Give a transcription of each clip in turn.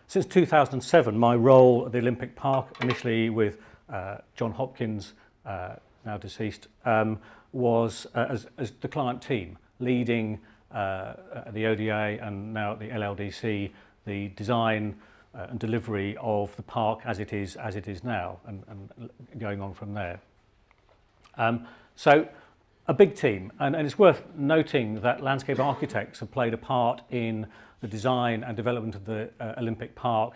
Since 2007, my role at the Olympic Park, initially with John Hopkins, now deceased, was as the client team, leading at the ODA and now at the LLDC, the design and delivery of the park as it is now, and going on from there. So a big team, and it's worth noting that landscape architects have played a part in the design and development of the Olympic Park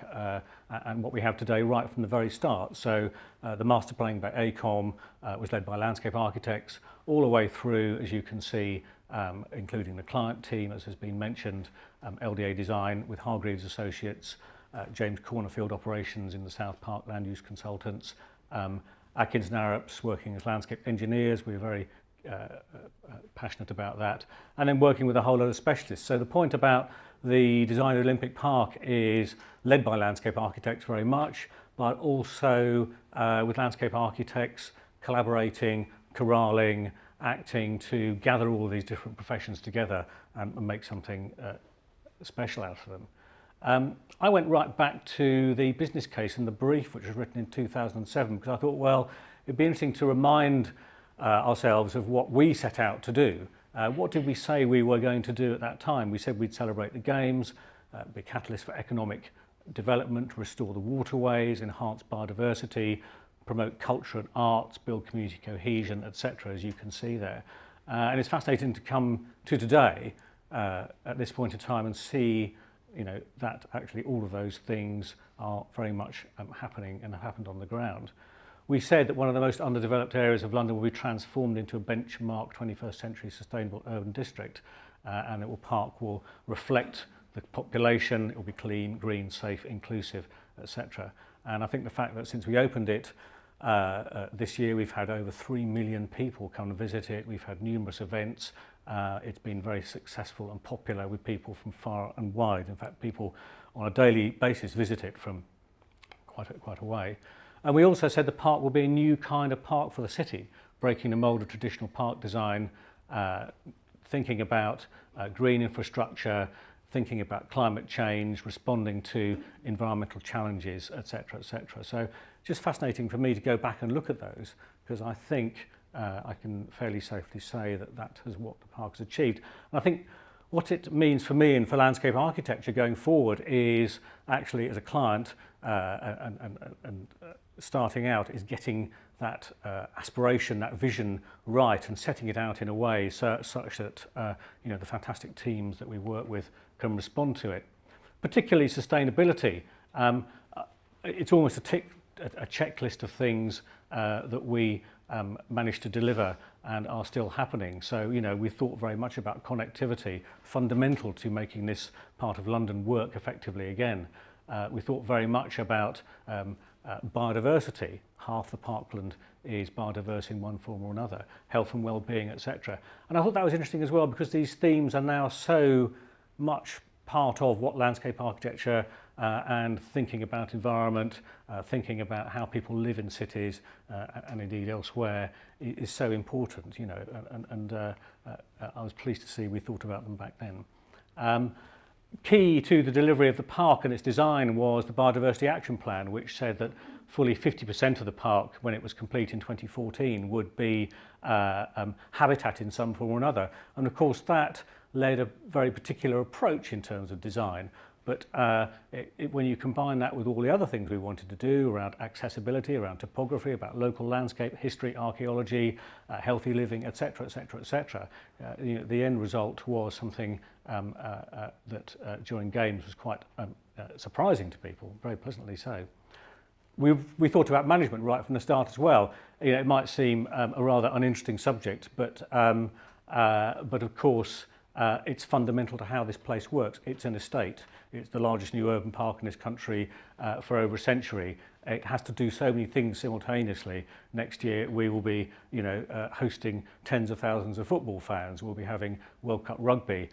and what we have today right from the very start. So the master planning by AECOM was led by landscape architects all the way through, as you can see, including the client team, as has been mentioned, LDA Design with Hargreaves Associates, James Cornerfield Operations in the South Park Land Use Consultants, Atkins and Arups working as landscape engineers. We're very passionate about that, and then working with a whole lot of specialists. So the point about the design of the Olympic Park is led by landscape architects very much, but also with landscape architects collaborating, corralling, acting to gather all these different professions together and make something special out of them. I went right back to the business case and the brief, which was written in 2007, because I thought, well, it'd be interesting to remind ourselves of what we set out to do. What did we say we were going to do at that time? We said we'd celebrate the Games, be a catalyst for economic development, restore the waterways, enhance biodiversity, promote culture and arts, build community cohesion, etc., as you can see there. And it's fascinating to come to today at this point in time and see, you know, that actually all of those things are very much happening and have happened on the ground. We said that one of the most underdeveloped areas of London will be transformed into a benchmark 21st century sustainable urban district, and park will reflect the population. It will be clean, green, safe, inclusive, etc. And I think the fact that since we opened it this year, we've had over 3 million people come and visit it. We've had numerous events. It's been very successful and popular with people from far and wide. In fact, people on a daily basis visit it from quite a way. And we also said the park will be a new kind of park for the city, breaking the mould of traditional park design, thinking about green infrastructure, thinking about climate change, responding to environmental challenges, etc., etc. So just fascinating for me to go back and look at those, because I think I can fairly safely say that that is what the park has achieved. And I think what it means for me and for landscape architecture going forward is actually, as a client and starting out, is getting that aspiration, that vision right, and setting it out in a way such that you know, the fantastic teams that we work with can respond to it. Particularly sustainability. It's almost a checklist of things that we managed to deliver and are still happening. So, you know, we thought very much about connectivity, fundamental to making this part of London work effectively again. We thought very much about biodiversity. Half the parkland is biodiverse in one form or another, health and well-being, etc. And I thought that was interesting as well, because these themes are now so much part of what landscape architecture and thinking about environment, thinking about how people live in cities and indeed elsewhere is so important, you know, and I was pleased to see we thought about them back then. Key to the delivery of the park and its design was the Biodiversity Action Plan, which said that fully 50% of the park, when it was complete in 2014, would be habitat in some form or another. And of course that led a very particular approach in terms of design. But when you combine that with all the other things we wanted to do around accessibility, around topography, about local landscape, history, archaeology, healthy living, etc., etc., etc., you know, the end result was something that during Games was quite surprising to people, very pleasantly so. We thought about management right from the start as well. You know, it might seem a rather uninteresting subject, but of course it's fundamental to how this place works. It's an estate. It's the largest new urban park in this country for over a century. It has to do so many things simultaneously. Next year we will be, you know, hosting tens of thousands of football fans. We'll be having World Cup rugby.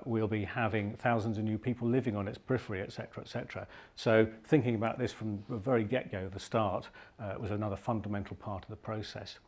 We'll be having thousands of new people living on its periphery, etc., etc. So thinking about this from the very get-go, the start, was another fundamental part of the process.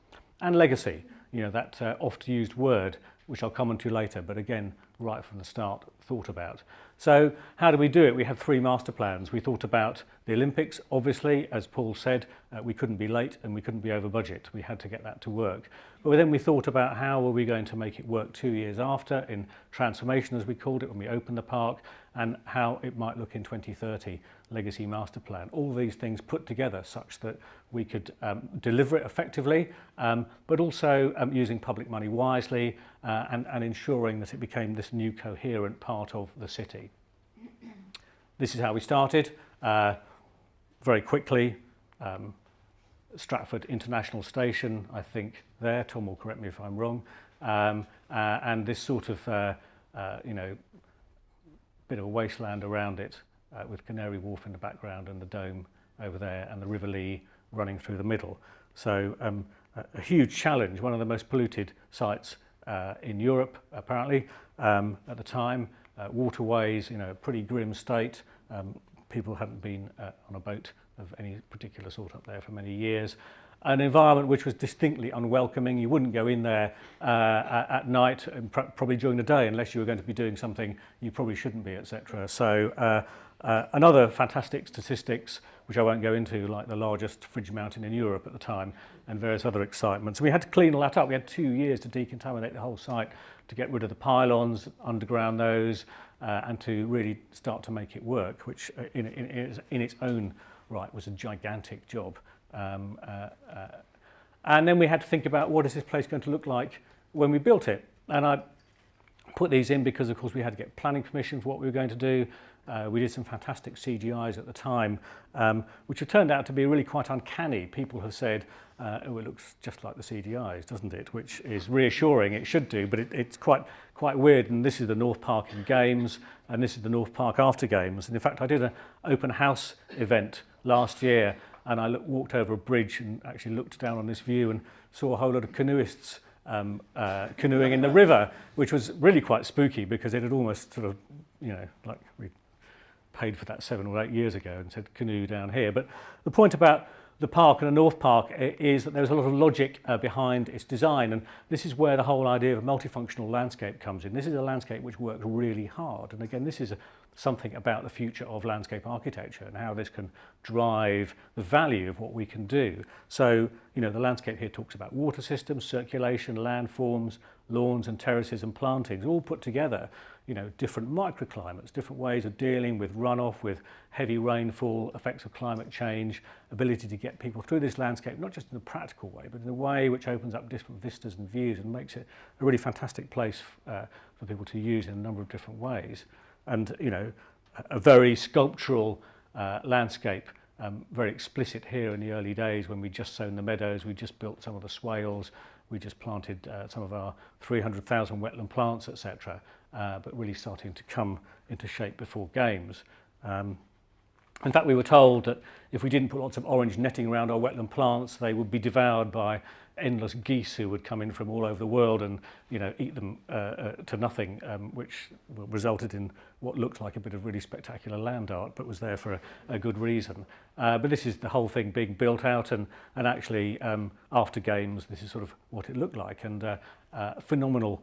and legacy, you know, that oft used word, which I'll come on to later, but again, right from the start, thought about. So how do we do it? We had 3 master plans. We thought about the Olympics, obviously, as Paul said, we couldn't be late and we couldn't be over budget. We had to get that to work. But then we thought about how were we going to make it work 2 years after, in transformation, as we called it, when we opened the park, and how it might look in 2030, legacy master plan. All these things put together such that we could deliver it effectively, but also using public money wisely and ensuring that it became this new coherent part of the city. This is how we started. Very quickly, Stratford International Station, I think there, Tom will correct me if I'm wrong, and this sort of, you know, bit of a wasteland around it, with Canary Wharf in the background and the dome over there and the River Lee running through the middle. So a huge challenge, one of the most polluted sites in Europe apparently at the time. Waterways, you know, a pretty grim state. People hadn't been on a boat of any particular sort up there for many years. An environment which was distinctly unwelcoming. You wouldn't go in there at night, and probably during the day, unless you were going to be doing something you probably shouldn't be, etc. So another fantastic statistics, which I won't go into, like the largest fridge mountain in Europe at the time, and various other excitements. We had to clean all that up. We had 2 years to decontaminate the whole site, to get rid of the pylons, underground those, and to really start to make it work, which in its own right was a gigantic job. And then we had to think about what is this place going to look like when we built it. And I put these in because, of course, we had to get planning permission for what we were going to do. We did some fantastic CGIs at the time, which have turned out to be really quite uncanny. People have said, oh, it looks just like the CGIs, doesn't it? Which is reassuring, it should do, but it's quite weird. And this is the North Park in Games, and this is the North Park after Games. And in fact, I did an open house event last year, and I walked over a bridge and actually looked down on this view and saw a whole lot of canoeists canoeing in the river, which was really quite spooky because it had almost sort of, you know, like we paid for that 7 or 8 years ago and said canoe down here. But the point about the park and the North Park is that there's a lot of logic behind its design, and this is where the whole idea of multifunctional landscape comes in. This is a landscape which works really hard, and again, this is something about the future of landscape architecture and how this can drive the value of what we can do. So, you know, the landscape here talks about water systems, circulation, landforms, lawns and terraces and plantings, all put together, you know, different microclimates, different ways of dealing with runoff, with heavy rainfall, effects of climate change, ability to get people through this landscape, not just in a practical way, but in a way which opens up different vistas and views and makes it a really fantastic place for people to use in a number of different ways. And, you know, a very sculptural landscape, very explicit here in the early days when we just sown the meadows, we just built some of the swales, we just planted some of our 300,000 wetland plants, etc., but really starting to come into shape before Games. In fact, we were told that if we didn't put lots of orange netting around our wetland plants, they would be devoured by endless geese who would come in from all over the world and, you know, eat them to nothing, which resulted in what looked like a bit of really spectacular land art, but was there for a good reason. But this is the whole thing being built out, and actually after Games, this is sort of what it looked like, and phenomenal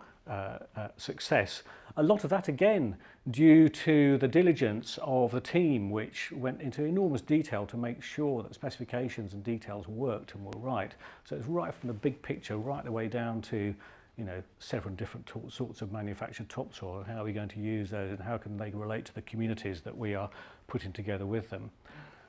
success. A lot of that, again, due to the diligence of the team, which went into enormous detail to make sure that specifications and details worked and were right. So it's right from the big picture, right the way down to, you know, several different sorts of manufactured topsoil, and how are we going to use those, and how can they relate to the communities that we are putting together with them.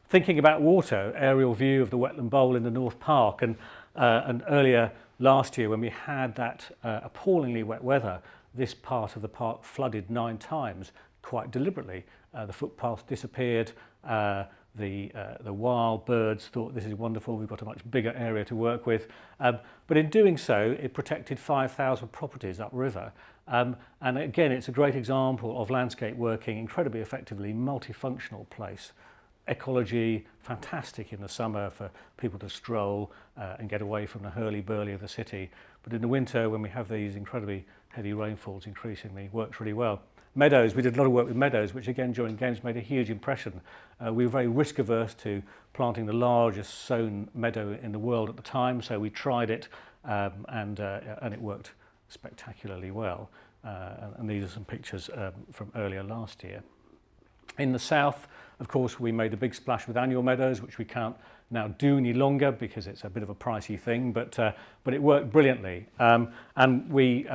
Thinking about water, aerial view of the wetland bowl in the North Park, and earlier last year when we had that appallingly wet weather, this part of the park flooded 9 times, quite deliberately. The footpaths disappeared, the wild birds thought this is wonderful, we've got a much bigger area to work with. But in doing so, it protected 5,000 properties upriver. And again, it's a great example of landscape working incredibly effectively, multifunctional place. Ecology, fantastic in the summer for people to stroll and get away from the hurly-burly of the city. But in the winter, when we have these incredibly heavy rainfalls, increasingly works really well. Meadows, we did a lot of work with meadows, which again during Games made a huge impression. We were very risk averse to planting the largest sown meadow in the world at the time, so we tried it and it worked spectacularly well. And these are some pictures from earlier last year. In the south, of course, we made a big splash with annual meadows, which we can't now do any longer because it's a bit of a pricey thing, but it worked brilliantly. And we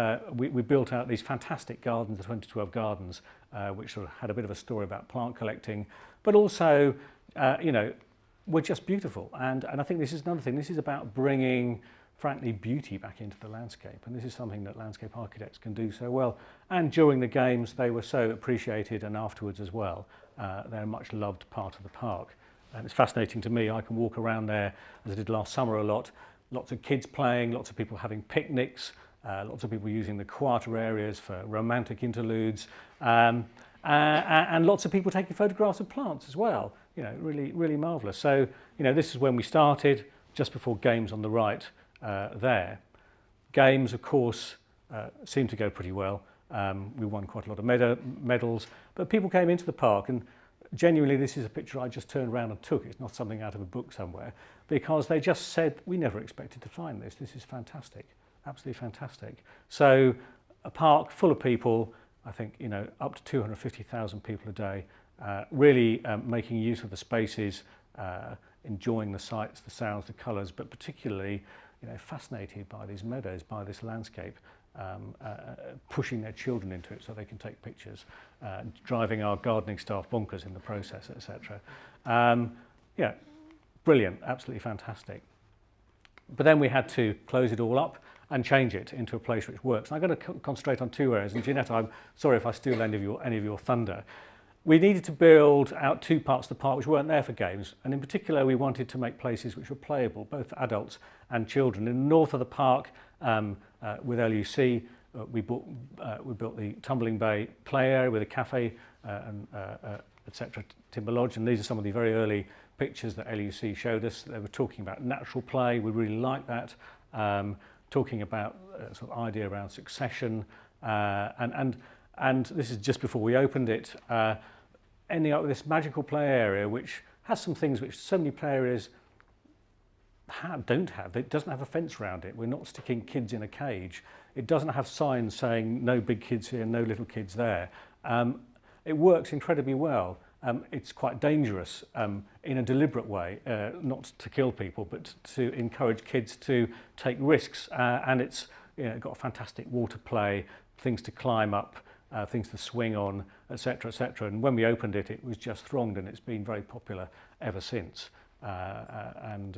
built out these fantastic gardens, the 2012 gardens, which sort of had a bit of a story about plant collecting, but also, you know, were just beautiful. And I think this is another thing. This is about bringing, frankly, beauty back into the landscape. And this is something that landscape architects can do so well. And during the games, they were so appreciated, and afterwards as well. They're a much loved part of the park. And it's fascinating to me. I can walk around there, as I did last summer a lot. Lots of kids playing, lots of people having picnics, lots of people using the quieter areas for romantic interludes, and lots of people taking photographs of plants as well. You know, really, really marvellous. So, you know, this is when we started, just before games on the right there. Games, of course, seemed to go pretty well. We won quite a lot of medals, but people came into the park, and genuinely this is a picture I just turned around and took. It's not something out of a book somewhere, because they just said, we never expected to find this. This is fantastic, absolutely fantastic. So a park full of people, I think, you know, up to 250,000 people a day, really making use of the spaces, enjoying the sights, the sounds, the colours, but particularly, you know, fascinated by these meadows, by this landscape, pushing their children into it so they can take pictures, driving our gardening staff bonkers in the process, etc. Yeah, brilliant, absolutely fantastic. But then we had to close it all up and change it into a place which works. And I'm going to concentrate on two areas. And Jeanette, I'm sorry if I steal any of your thunder. We needed to build out two parts of the park which weren't there for games, and in particular we wanted to make places which were playable, both for adults and children. In the north of the park, with LUC, we built the Tumbling Bay play area with a cafe and etc. Timber Lodge, and these are some of the very early pictures that LUC showed us. They were talking about natural play. We really liked that. Talking about sort of idea around succession, and this is just before we opened it, ending up with this magical play area which has some things which so many play areas don't have. It doesn't have a fence around it. We're not sticking kids in a cage. It doesn't have signs saying no big kids here, no little kids there. It works incredibly well. It's quite dangerous in a deliberate way, not to kill people, but to encourage kids to take risks. And it's, you know, got fantastic water play, things to climb up, things to swing on, etc., etc. And when we opened it, it was just thronged, and it's been very popular ever since, and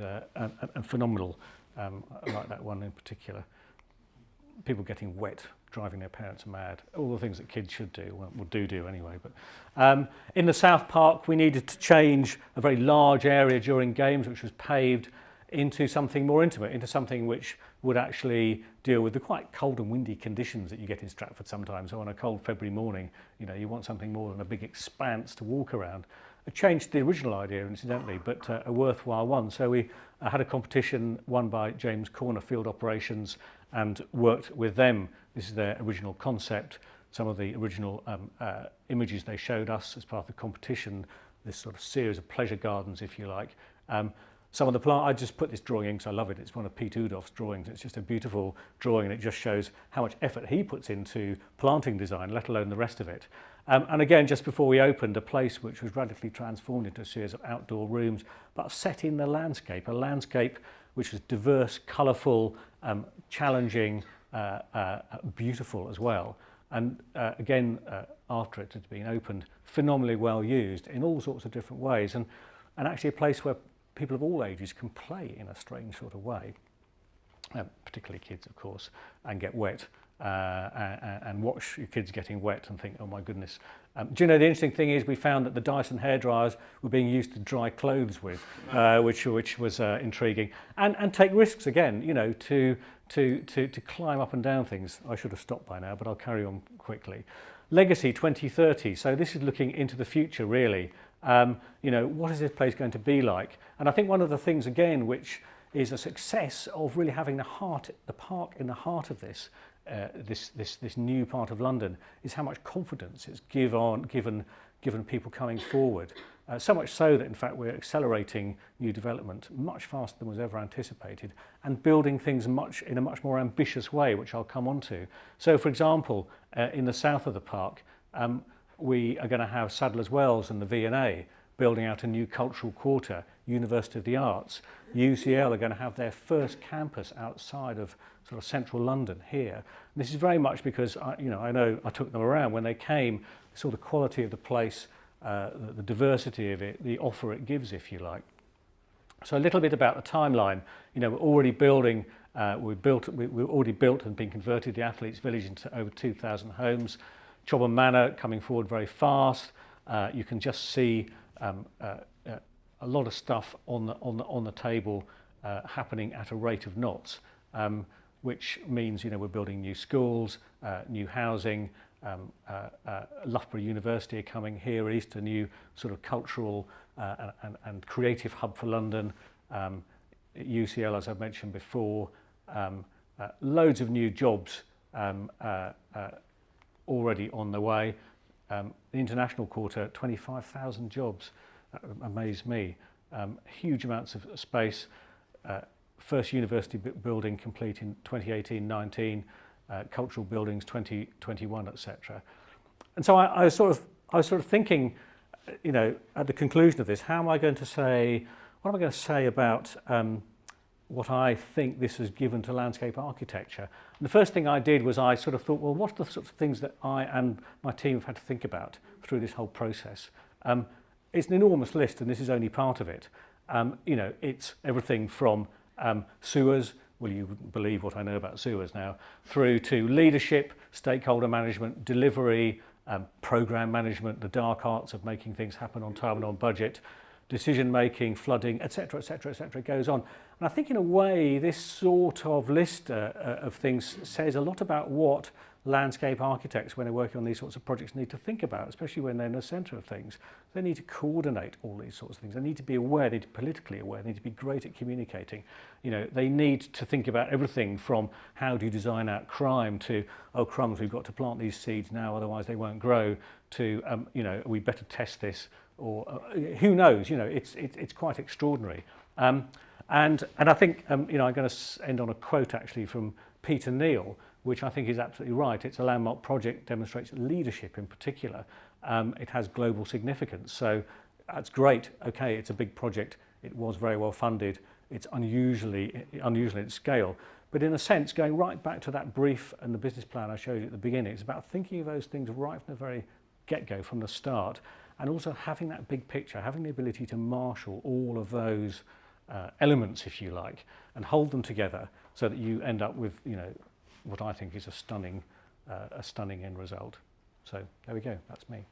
phenomenal. I like that one in particular. People getting wet, driving their parents mad, all the things that kids should do, well, do anyway. But in the South Park, we needed to change a very large area during games, which was paved, into something more intimate, into something which would actually deal with the quite cold and windy conditions that you get in Stratford sometimes. So on a cold February morning, you know, you want something more than a big expanse to walk around. It changed the original idea, incidentally, but a worthwhile one. So we had a competition won by James Corner Field Operations and worked with them. This is their original concept. Some of the original images they showed us as part of the competition, this sort of series of pleasure gardens, if you like. Some of the plant, I just put this drawing in because I love it. It's one of Pete Udoff's drawings. It's just a beautiful drawing, and it just shows how much effort he puts into planting design, let alone the rest of it. And again, just before we opened, a place which was radically transformed into a series of outdoor rooms, but set in the landscape, a landscape which was diverse, colourful, challenging, beautiful as well. And again, after it had been opened, phenomenally well used in all sorts of different ways, and actually a place where people of all ages can play in a strange sort of way, particularly kids, of course, and get wet, and watch your kids getting wet and think, oh my goodness. Do you know, the interesting thing is we found that the Dyson hairdryers were being used to dry clothes with, which was intriguing, and take risks again, you know, to climb up and down things. I should have stopped by now, but I'll carry on quickly. Legacy 2030, so this is looking into the future really. You know, what is this place going to be like? And I think one of the things, again, which is a success of really having the park in the heart of this, this new part of London, is how much confidence it's given given people coming forward. So much so that in fact we're accelerating new development much faster than was ever anticipated, and building things in a much more ambitious way, which I'll come on to. So for example, in the south of the park, we are going to have Sadler's Wells and the V&A building out a new cultural quarter, University of the Arts. UCL are going to have their first campus outside of sort of central London here. And this is very much because I know I took them around when they came, saw the quality of the place, the diversity of it, the offer it gives, if you like. So a little bit about the timeline. We're already building. We've already built and been converted the Athletes Village into over 2,000 homes. Chobham Manor coming forward very fast. You can just see a lot of stuff on the table happening at a rate of knots, which means we're building new schools, new housing. Loughborough University are coming here east, a new sort of cultural and creative hub for London. UCL, as I've mentioned before, loads of new jobs already on the way. The international quarter, 25,000 jobs. That amazed me. Huge amounts of space. First university building complete in 2018-19. Cultural buildings 2021, etc. And so I was sort of thinking, at the conclusion of this, what am I going to say about what I think this has given to landscape architecture? And the first thing I did was I sort of thought, well, what are the sorts of things that I and my team have had to think about through this whole process? It's an enormous list, and this is only part of it. It's everything from sewers, well, you wouldn't believe what I know about sewers now, through to leadership, stakeholder management, delivery, program management, the dark arts of making things happen on time and on budget, decision making, flooding, etc., etc., etc. It goes on. And I think in a way this sort of list of things says a lot about what landscape architects, when they're working on these sorts of projects, need to think about, especially when they're in the centre of things. They need to coordinate all these sorts of things. They need to be aware, they need to be politically aware, they need to be great at communicating. They need to think about everything from how do you design out crime to, oh crumbs, we've got to plant these seeds now, otherwise they won't grow, to, we better test this, or who knows, it's quite extraordinary. And I think, I'm going to end on a quote actually from Peter Neal, which I think is absolutely right. It's a landmark project, demonstrates leadership in particular. It has global significance. So that's great. Okay, it's a big project. It was very well funded. It's unusual in scale. But in a sense, going right back to that brief and the business plan I showed you at the beginning, it's about thinking of those things right from the very get-go, from the start, and also having that big picture, having the ability to marshal all of those elements, if you like, and hold them together so that you end up with, what I think is a stunning end result. So there we go, that's me.